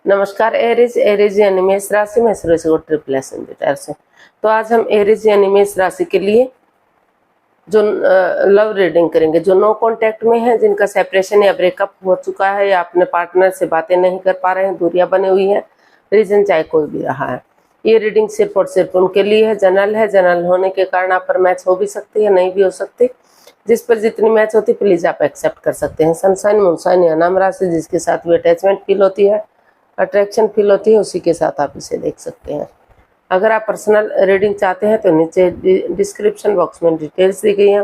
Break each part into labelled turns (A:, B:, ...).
A: नमस्कार Aries. Aries यानी मेष राशि में शुरू से ट्रिपल एसेंडेंट से। तो आज हम एरीज यानी मेष राशि के लिए जो लव रीडिंग करेंगे, जो नो कांटेक्ट में है, जिनका सेपरेशन या ब्रेकअप हो चुका है या अपने पार्टनर से बातें नहीं कर पा रहे हैं, दूरियां बनी हुई है, रीजन चाहे कोई भी रहा है। ये रीडिंग सिर्फ और सिर्फ उनके लिए है। जनरल है। जनरल होने के कारण आप पर मैच हो भी सकती है, नहीं भी हो सकती। जिस पर जितनी मैच होती प्लीज आप एक्सेप्ट कर सकते हैं। सनसाइन, मूनसाइन या नाम राशि, जिसके साथ भी अटैचमेंट फील होती है, अट्रैक्शन फील होती है, उसी के साथ आप इसे देख सकते हैं। अगर आप पर्सनल रीडिंग चाहते हैं तो नीचे डिस्क्रिप्शन बॉक्स में डिटेल्स दी गई हैं,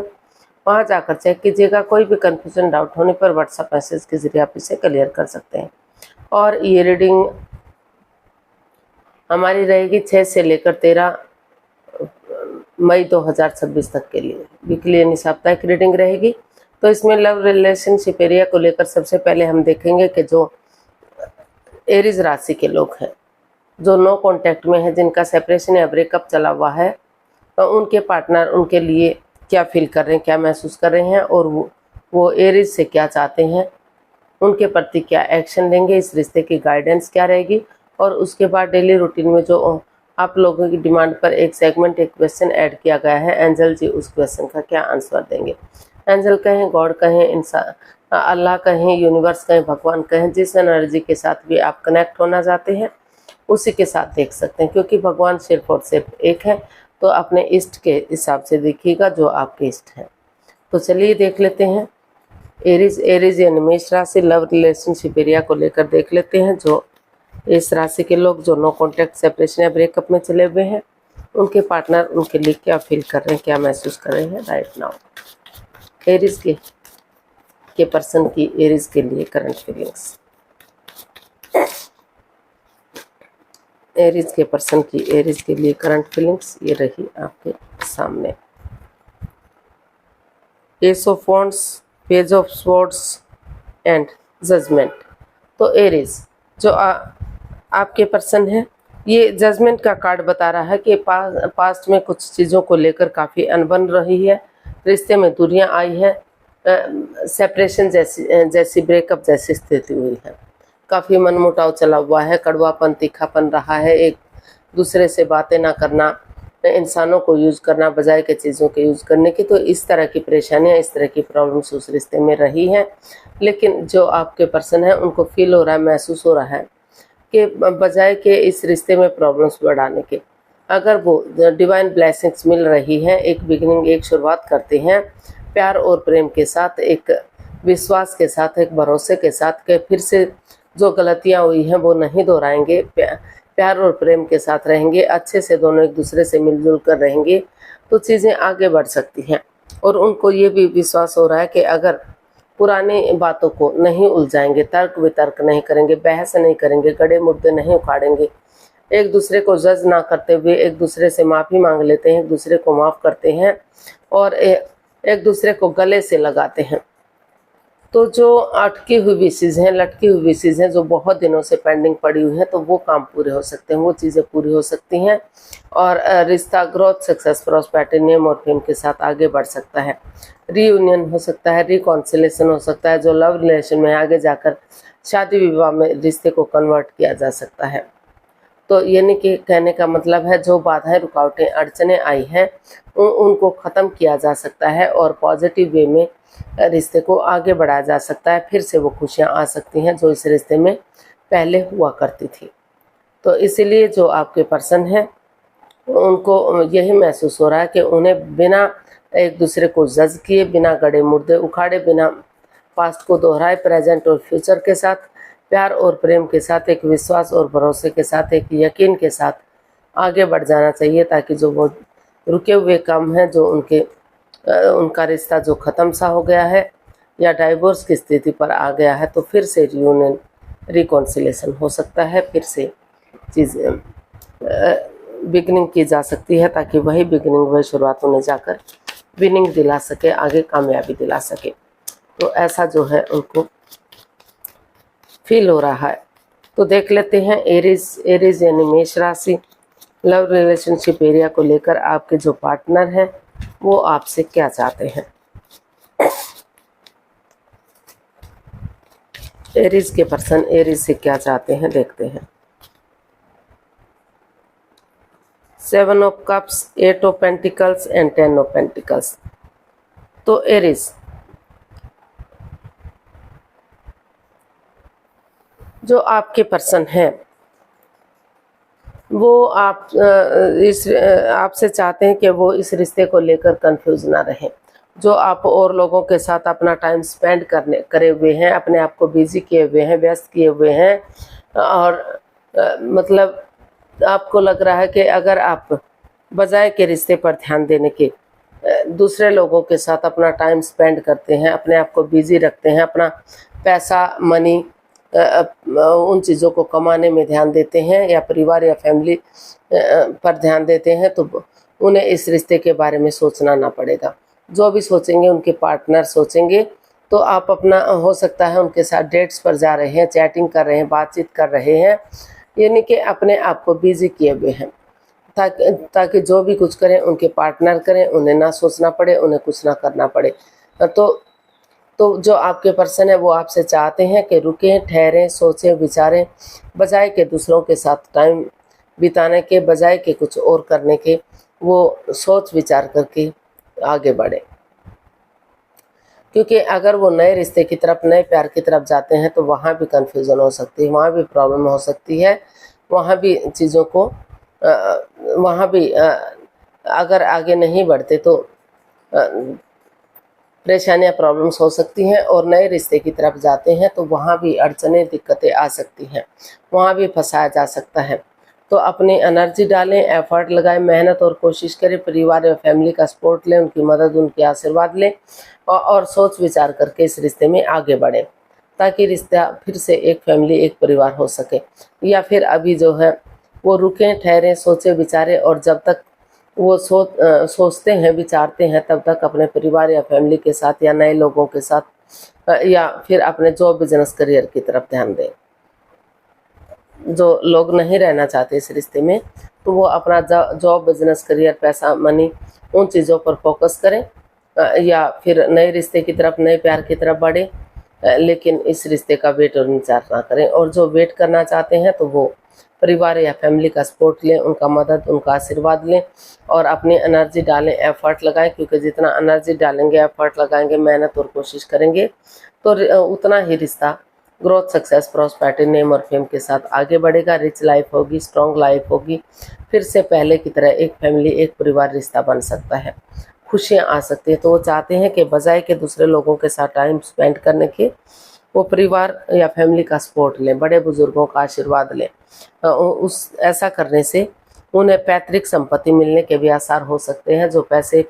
A: वहां जाकर चेक कीजिएगा। कोई भी कंफ्यूजन, डाउट होने पर व्हाट्सएप मैसेज के जरिए आप इसे क्लियर कर सकते हैं। और ये रीडिंग हमारी रहेगी 6 से लेकर 13 मई 2026 तक के लिए। वीकली यानी साप्ताहिक रीडिंग रहेगी। तो इसमें लव रिलेशनशिप एरिया को लेकर सबसे पहले हम देखेंगे कि जो एरीज राशि के लोग हैं, जो नो कांटेक्ट में है, जिनका सेपरेशन या ब्रेकअप चला हुआ है, तो उनके पार्टनर उनके लिए क्या फील कर रहे हैं, क्या महसूस कर रहे हैं, और वो एरीज से क्या चाहते हैं, उनके प्रति क्या एक्शन लेंगे, इस रिश्ते की गाइडेंस क्या रहेगी। और उसके बाद डेली रूटीन में जो आप लोगों की डिमांड पर एक सेगमेंट, एक क्वेश्चन ऐड किया गया है, एंजल जी उस क्वेश्चन का क्या आंसर देंगे। एंजल कहें, गॉड कहें, इंसान, अल्लाह कहें, यूनिवर्स कहें, भगवान कहें, जिस एनर्जी के साथ भी आप कनेक्ट होना चाहते हैं उसी के साथ देख सकते हैं, क्योंकि भगवान सिर्फ और सिर्फ एक है। तो अपने इष्ट के हिसाब से देखिएगा जो आपके इष्ट है। तो चलिए देख लेते हैं एरीज। एरीज यानी मेष राशि, लव रिलेशनशिप एरिया को लेकर देख लेते हैं। जो इस राशि के लोग जो नो कॉन्टैक्ट, सेपरेशन या ब्रेकअप में चले हुए हैं, उनके पार्टनर उनके लिए क्या फील कर रहे हैं, क्या महसूस कर रहे हैं राइट नाउ। एरीज के पर्सन की एरीज के लिए करंट फीलिंग्स। एरीज के पर्सन की एरीज के लिए करंट फीलिंग्स ये रही आपके सामने। Ace of wands, page of swords and judgment. तो एरीज जो आपके पर्सन है, ये जजमेंट का कार्ड बता रहा है कि पास्ट में कुछ चीज़ों को लेकर काफ़ी अनबन रही है, रिश्ते में दूरियां आई है, सेपरेशन जैसी ब्रेकअप जैसी स्थिति हुई है, काफ़ी मनमुटाव चला हुआ है, कड़वापन, तीखापन रहा है, एक दूसरे से बातें ना करना, इंसानों को यूज़ करना बजाय के चीज़ों के यूज़ करने की। तो इस तरह की परेशानियां, इस तरह की प्रॉब्लम्स उस रिश्ते में रही हैं। लेकिन जो आपके पर्सन है उनको फील हो रहा है, महसूस हो रहा है कि बजाय के इस रिश्ते में प्रॉब्लम्स बढ़ाने के, अगर वो डिवाइन ब्लेसिंग्स मिल रही है, एक बिगिनिंग, एक शुरुआत करते हैं प्यार और प्रेम के साथ, एक विश्वास के साथ, एक भरोसे के साथ कि फिर से जो गलतियां हुई हैं वो नहीं दोहराएंगे, प्यार और प्रेम के साथ रहेंगे, अच्छे से दोनों एक दूसरे से मिलजुल कर रहेंगे, तो चीज़ें आगे बढ़ सकती हैं। और उनको ये भी विश्वास हो रहा है कि अगर पुरानी बातों को नहीं उलझाएंगे, तर्क वितर्क नहीं करेंगे, बहस नहीं करेंगे, गड़े मुद्दे नहीं उखाड़ेंगे, एक दूसरे को जज ना करते हुए एक दूसरे से माफ़ी मांग लेते हैं, एक दूसरे को माफ़ करते हैं और एक दूसरे को गले से लगाते हैं, तो जो अटकी हुई विशेज़ हैं, लटकी हुई विशेज़ हैं, जो बहुत दिनों से पेंडिंग पड़ी हुई हैं, तो वो काम पूरे हो सकते हैं, वो चीज़ें पूरी हो सकती हैं। और रिश्ता ग्रोथ, सक्सेस, प्रॉस्पेरिटी, नेम और फेम के साथ आगे बढ़ सकता है। रीयूनियन हो सकता है, रिकॉन्सिलेशन हो सकता है। जो लव रिलेशन में आगे जाकर शादी विवाह में रिश्ते को कन्वर्ट किया जा सकता है। तो यानी कि कहने का मतलब है जो बाधाएं, रुकावटें, अड़चनें आई हैं उनको ख़त्म किया जा सकता है और पॉजिटिव वे में रिश्ते को आगे बढ़ाया जा सकता है। फिर से वो खुशियां आ सकती हैं जो इस रिश्ते में पहले हुआ करती थी। तो इसीलिए जो आपके पर्सन हैं उनको यही महसूस हो रहा है कि उन्हें बिना एक दूसरे को जज किए, बिना गड़े मुर्दे उखाड़े, बिना पास्ट को दोहराए, प्रेजेंट और फ्यूचर के साथ, प्यार और प्रेम के साथ, एक विश्वास और भरोसे के साथ, एक यकीन के साथ आगे बढ़ जाना चाहिए, ताकि जो वो रुके हुए काम हैं, जो उनका रिश्ता जो ख़त्म सा हो गया है या डाइवोर्स की स्थिति पर आ गया है, तो फिर से रियूनियन, रिकॉन्सिलेशन हो सकता है, फिर से चीज़ें बिगनिंग की जा सकती है, ताकि वही बिगनिंग, वही शुरुआत उन्हें जाकर विनिंग दिला सके, आगे कामयाबी दिला सके। तो ऐसा जो है उनको फील हो रहा है। तो देख लेते हैं एरीज। एरीज यानी मेष राशि, लव रिलेशनशिप एरिया को लेकर आपके जो पार्टनर हैं वो आपसे क्या चाहते हैं। एरीज के पर्सन एरीज से क्या चाहते हैं देखते हैं। 7 of cups, 8 of pentacles and 10 of pentacles. तो एरीज जो आपके पर्सन हैं वो आपसे चाहते हैं कि वो इस रिश्ते को लेकर कंफ्यूज ना रहें। जो आप और लोगों के साथ अपना टाइम स्पेंड करे हुए हैं, अपने आप को बिजी किए हुए हैं, व्यस्त किए हुए हैं, और मतलब आपको लग रहा है कि अगर आप बजाय के रिश्ते पर ध्यान देने के दूसरे लोगों के साथ अपना टाइम स्पेंड करते हैं, अपने आप को बिजी रखते हैं, अपना पैसा मनी उन चीज़ों को कमाने में ध्यान देते हैं या परिवार या फैमिली पर ध्यान देते हैं, तो उन्हें इस रिश्ते के बारे में सोचना ना पड़ेगा। जो भी सोचेंगे उनके पार्टनर सोचेंगे। तो आप अपना हो सकता है उनके साथ डेट्स पर जा रहे हैं, चैटिंग कर रहे हैं, बातचीत कर रहे हैं, यानी कि अपने आप को बिजी किए हुए हैं, ताकि जो भी कुछ करें उनके पार्टनर करें, उन्हें ना सोचना पड़े, उन्हें कुछ ना करना पड़े। तो जो आपके पर्सन है वो आपसे चाहते हैं कि रुकें, ठहरें, सोचें, विचारें, बजाय के दूसरों के साथ टाइम बिताने के, बजाय के कुछ और करने के, वो सोच विचार करके आगे बढ़े। क्योंकि अगर वो नए रिश्ते की तरफ, नए प्यार की तरफ जाते हैं तो वहाँ भी कन्फ्यूज़न हो सकती है, वहाँ भी प्रॉब्लम हो सकती है, वहाँ भी चीज़ों को वहाँ भी अगर आगे नहीं बढ़ते तो परेशानियाँ, प्रॉब्लम्स हो सकती हैं। और नए रिश्ते की तरफ जाते हैं तो वहाँ भी अड़चनें, दिक्कतें आ सकती हैं, वहाँ भी फंसाया जा सकता है। तो अपनी एनर्जी डालें, एफर्ट लगाएं, मेहनत और कोशिश करें, परिवार और फैमिली का सपोर्ट लें, उनकी मदद, उनके आशीर्वाद लें, और सोच विचार करके इस रिश्ते में आगे बढ़ें, ताकि रिश्ता फिर से एक फैमिली, एक परिवार हो सके। या फिर अभी जो है वो रुकें, ठहरें, सोचें, विचारें, और जब तक वो सोचते हैं, विचारते हैं, तब तक अपने परिवार या फैमिली के साथ या नए लोगों के साथ या फिर अपने जॉब, बिजनेस, करियर की तरफ ध्यान दें। जो लोग नहीं रहना चाहते इस रिश्ते में, तो वो अपना जॉब, बिजनेस, करियर, पैसा, मनी, उन चीज़ों पर फोकस करें, या फिर नए रिश्ते की तरफ, नए प्यार की तरफ बढ़े, लेकिन इस रिश्ते का वेट और इंतजार ना करें। और जो वेट करना चाहते हैं तो वो परिवार या फैमिली का सपोर्ट लें, उनका मदद, उनका आशीर्वाद लें, और अपनी एनर्जी डालें, एफर्ट लगाएं। क्योंकि जितना एनर्जी डालेंगे, एफर्ट लगाएंगे, मेहनत और कोशिश करेंगे, तो उतना ही रिश्ता ग्रोथ, सक्सेस, प्रॉस्पेरिटी, नेम और फेम के साथ आगे बढ़ेगा। रिच लाइफ होगी, स्ट्रॉन्ग लाइफ होगी, फिर से पहले की तरह एक फैमिली, एक परिवार रिश्ता बन सकता है, खुशियाँ आ सकती है। तो वो चाहते हैं कि बजाय के दूसरे लोगों के साथ टाइम स्पेंड करने के, वो परिवार या फैमिली का सपोर्ट लें, बड़े बुजुर्गों का आशीर्वाद लें। ऐसा करने से उन्हें पैतृक संपत्ति मिलने के भी आसार हो सकते हैं। जो पैसे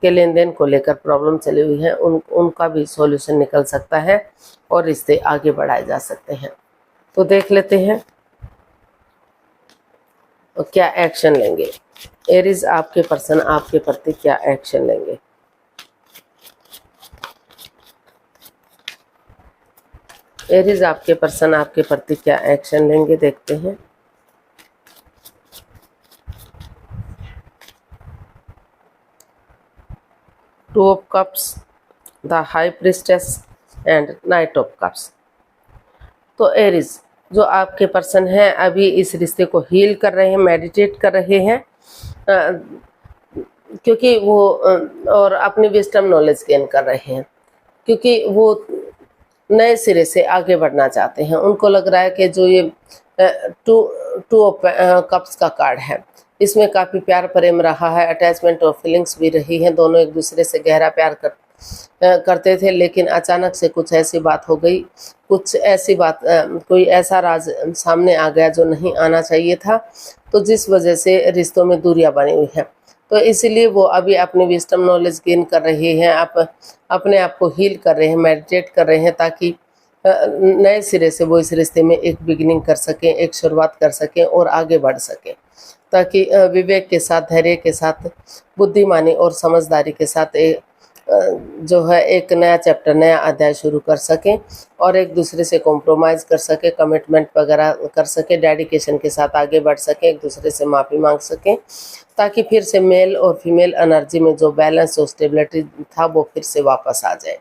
A: के लेन देन को लेकर प्रॉब्लम चली हुई है, उनका भी सॉल्यूशन निकल सकता है और रिश्ते आगे बढ़ाए जा सकते हैं। तो देख लेते हैं तो क्या एक्शन लेंगे एरीज, आपके पर्सन आपके प्रति क्या एक्शन लेंगे। एरीज, आपके पर्सन आपके प्रति क्या एक्शन लेंगे देखते हैं। Two of cups, the high priestess and night of cups. तो एरीज, जो आपके पर्सन हैं अभी इस रिश्ते को हील कर रहे हैं, मेडिटेट कर रहे हैं, क्योंकि वो और अपनी विजडम नॉलेज गेन कर रहे हैं, क्योंकि वो नए सिरे से आगे बढ़ना चाहते हैं। उनको लग रहा है कि जो ये टू ऑफ कप्स का कार्ड है, इसमें काफ़ी प्यार प्रेम रहा है, अटैचमेंट और फीलिंग्स भी रही हैं। दोनों एक दूसरे से गहरा प्यार करते थे, लेकिन अचानक से कुछ ऐसी बात हो गई, कुछ ऐसी बात, कोई ऐसा राज सामने आ गया जो नहीं आना चाहिए था, तो जिस वजह से रिश्तों में दूरियां बनी हुई हैं। तो इसीलिए वो अभी अपनी विजडम नॉलेज गेन कर रहे हैं, अपने आप को हील कर रहे हैं, मेडिटेट कर रहे हैं, ताकि नए सिरे से वो इस रिश्ते में एक बिगिनिंग कर सकें, एक शुरुआत कर सकें और आगे बढ़ सकें, ताकि विवेक के साथ, धैर्य के साथ, बुद्धिमानी और समझदारी के साथ जो है एक नया चैप्टर, नया अध्याय शुरू कर सकें और एक दूसरे से कॉम्प्रोमाइज़ कर सकें, कमिटमेंट वगैरह कर सकें, डेडिकेशन के साथ आगे बढ़ सकें, एक दूसरे से माफ़ी मांग सकें, ताकि फिर से मेल और फीमेल एनर्जी में जो बैलेंस, जो स्टेबिलिटी था वो फिर से वापस आ जाए।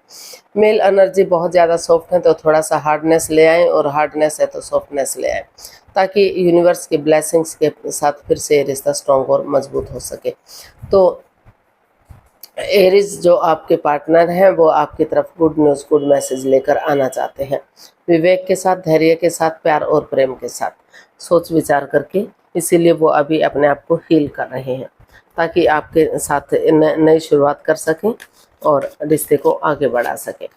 A: मेल एनर्जी बहुत ज़्यादा सॉफ्ट है तो थोड़ा सा हार्डनेस ले आएँ, और हार्डनेस है तो सॉफ्टनेस ले आएँ, ताकि यूनिवर्स के ब्लेसिंग्स के साथ फिर से रिश्ता स्ट्रॉन्ग और मजबूत हो सके। तो एरीज जो आपके पार्टनर हैं वो आपकी तरफ गुड न्यूज़, गुड मैसेज लेकर आना चाहते हैं, विवेक के साथ, धैर्य के साथ, प्यार और प्रेम के साथ, सोच विचार करके। इसीलिए वो अभी अपने आप को हील कर रहे हैं, ताकि आपके साथ नई शुरुआत कर सकें और रिश्ते को आगे बढ़ा सकें।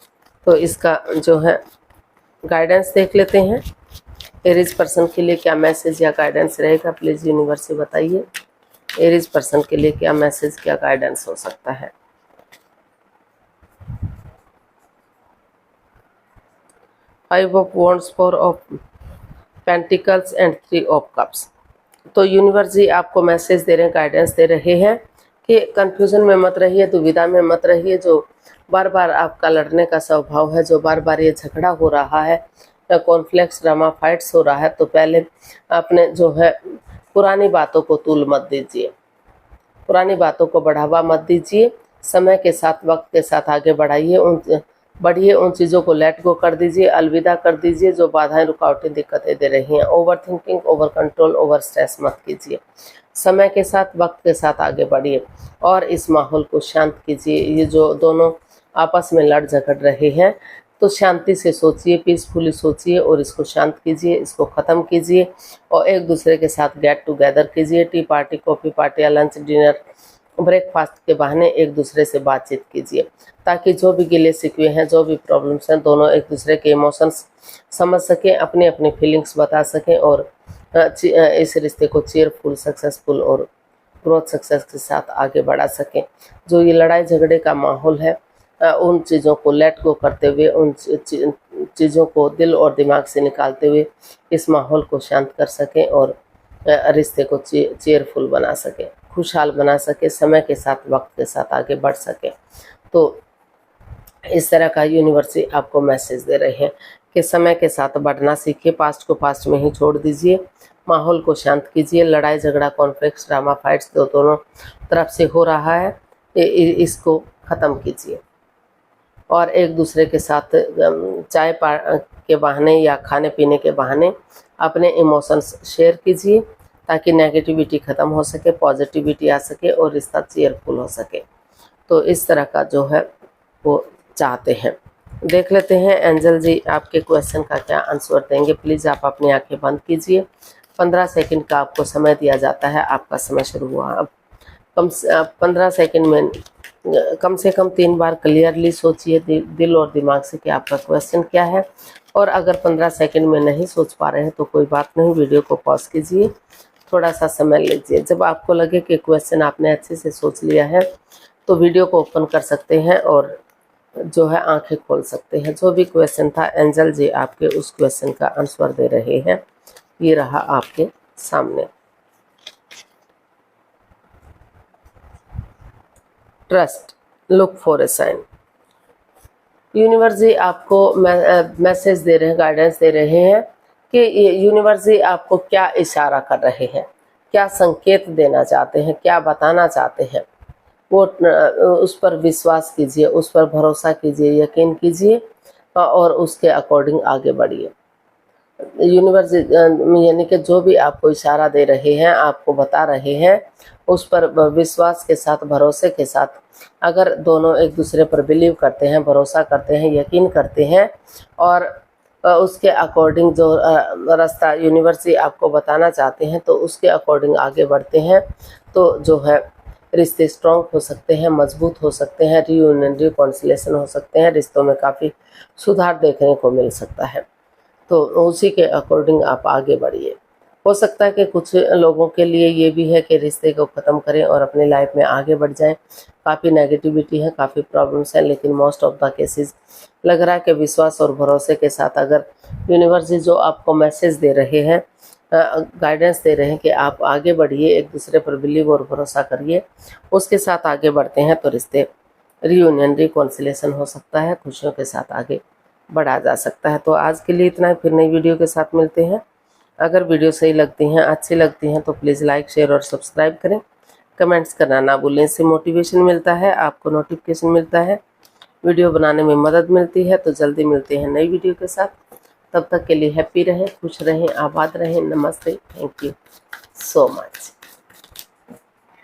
A: तो इसका जो है गाइडेंस देख लेते हैं, एरीज पर्सन के लिए क्या मैसेज या गाइडेंस रहेगा, प्लीज़ यूनिवर्स से बताइए। एरीज पर्सन के लिए क्या मैसेज, क्या गाइडेंस हो सकता है। Five of wands, four of pentacles and three of cups. तो यूनिवर्स जी आपको मैसेज दे रहे हैं, गाइडेंस दे रहे हैं कि कंफ्यूजन में मत रहिए, दुविधा में मत रहिए। जो बार बार आपका लड़ने का स्वभाव है, जो बार बार ये झगड़ा हो रहा है, कॉन्फ्लिक्ट्स, ड्रामा, फाइट्स हो रहा है, तो पहले अपने जो है पुरानी बातों को तूल मत दीजिए, पुरानी बातों को बढ़ावा मत दीजिए। समय के साथ, वक्त के साथ आगे बढ़िए, उन चीज़ों को लेट गो कर दीजिए, अलविदा कर दीजिए जो बाधाएं, रुकावटें, दिक्कतें दे रही हैं। Over thinking, over control, over stress मत कीजिए। समय के साथ, वक्त के साथ आगे बढ़िए और इस माहौल को शांत कीजिए। ये जो दोनों आपस में लड़ झगड़ रहे हैं, तो शांति से सोचिए, पीसफुली सोचिए और इसको शांत कीजिए, इसको ख़त्म कीजिए और एक दूसरे के साथ गेट टुगेदर कीजिए। टी पार्टी, कॉफ़ी पार्टी या लंच, डिनर, ब्रेकफास्ट के बहाने एक दूसरे से बातचीत कीजिए, ताकि जो भी गिले शिकवे हैं, जो भी प्रॉब्लम्स हैं, दोनों एक दूसरे के इमोशंस समझ सकें, अपनी अपनी फीलिंग्स बता सकें और इस रिश्ते को चीयरफुल, सक्सेसफुल और ग्रोथ सक्सेस के साथ आगे बढ़ा सकें। जो ये लड़ाई झगड़े का माहौल है, उन चीज़ों को लेट गो करते हुए, उन चीज़ों को दिल और दिमाग से निकालते हुए इस माहौल को शांत कर सकें और रिश्ते को चीयरफुल बना सकें, खुशहाल बना सके, समय के साथ, वक्त के साथ आगे बढ़ सके। तो इस तरह का यूनिवर्स आपको मैसेज दे रहे हैं कि समय के साथ बढ़ना सीखिए, पास्ट को पास्ट में ही छोड़ दीजिए, माहौल को शांत कीजिए। लड़ाई झगड़ा, कॉन्फ्लिक्ट्स, ड्रामा, फाइट्स जो दोनों तरफ से हो रहा है, इसको ख़त्म कीजिए और एक दूसरे के साथ चाय के बहाने या खाने पीने के बहाने अपने इमोशंस शेयर कीजिए, ताकि नेगेटिविटी ख़त्म हो सके, पॉजिटिविटी आ सके और रिश्ता चीयरफुल हो सके। तो इस तरह का जो है वो चाहते हैं। देख लेते हैं एंजल जी आपके क्वेश्चन का क्या आंसर देंगे। प्लीज़ आप अपनी आंखें बंद कीजिए। 15 सेकंड का आपको समय दिया जाता है। आपका समय शुरू हुआ। अब 15 सेकंड में कम से कम 3 बार क्लियरली सोचिए दिल और दिमाग से कि आपका क्वेश्चन क्या है। और अगर 15 सेकंड में नहीं सोच पा रहे हैं तो कोई बात नहीं, वीडियो को पॉज कीजिए, थोड़ा सा समय लीजिए। जब आपको लगे कि क्वेश्चन आपने अच्छे से सोच लिया है तो वीडियो को ओपन कर सकते हैं और जो है आंखें खोल सकते हैं। जो भी क्वेश्चन था एंजल जी आपके उस क्वेश्चन का आंसर दे रहे हैं। ये रहा आपके सामने। Trust, look for a sign. Universe ji आपको मैसेज दे रहे हैं, गाइडेंस दे रहे हैं कि यूनिवर्स जी आपको क्या इशारा कर रहे हैं, क्या संकेत देना चाहते हैं, क्या बताना चाहते हैं, वो उस पर विश्वास कीजिए, उस पर भरोसा कीजिए, यकीन कीजिए और उसके अकॉर्डिंग आगे बढ़िए। यूनिवर्स यानी कि जो भी आपको इशारा दे रहे हैं, आपको बता रहे हैं, उस पर विश्वास के साथ, भरोसे के साथ अगर दोनों एक दूसरे पर बिलीव करते हैं, भरोसा करते हैं, यकीन करते हैं और उसके अकॉर्डिंग जो रास्ता यूनिवर्स आपको बताना चाहते हैं तो उसके अकॉर्डिंग आगे बढ़ते हैं, तो जो है रिश्ते स्ट्रॉन्ग हो सकते हैं, मजबूत हो सकते हैं, रीयूनियन, रिकॉन्सिलेशन हो सकते हैं, रिश्तों में काफ़ी सुधार देखने को मिल सकता है। तो उसी के अकॉर्डिंग आप आगे बढ़िए। हो सकता है कि कुछ लोगों के लिए ये भी है कि रिश्ते को ख़त्म करें और अपनी लाइफ में आगे बढ़ जाएं। काफ़ी नेगेटिविटी है, काफ़ी प्रॉब्लम्स हैं, लेकिन मोस्ट ऑफ द केसेस लग रहा है कि विश्वास और भरोसे के साथ अगर यूनिवर्स जो आपको मैसेज दे रहे हैं, गाइडेंस दे रहे हैं कि आप आगे बढ़िए, एक दूसरे पर बिलीव और भरोसा करिए, उसके साथ आगे बढ़ते हैं तो रिश्ते रियूनियन रिकॉन्सिलेशन हो सकता है, खुशियों के साथ आगे बढ़ा जा सकता है। तो आज के लिए इतना ही, फिर नई वीडियो के साथ मिलते हैं। अगर वीडियो सही लगती हैं, अच्छी लगती हैं तो प्लीज़ लाइक, शेयर और सब्सक्राइब करें। कमेंट्स करना ना भूलें, इससे मोटिवेशन मिलता है, आपको नोटिफिकेशन मिलता है, वीडियो बनाने में मदद मिलती है। तो जल्दी मिलते हैं नई वीडियो के साथ। तब तक के लिए हैप्पी रहें, खुश रहें, आबाद रहें। नमस्ते, थैंक यू सो मच।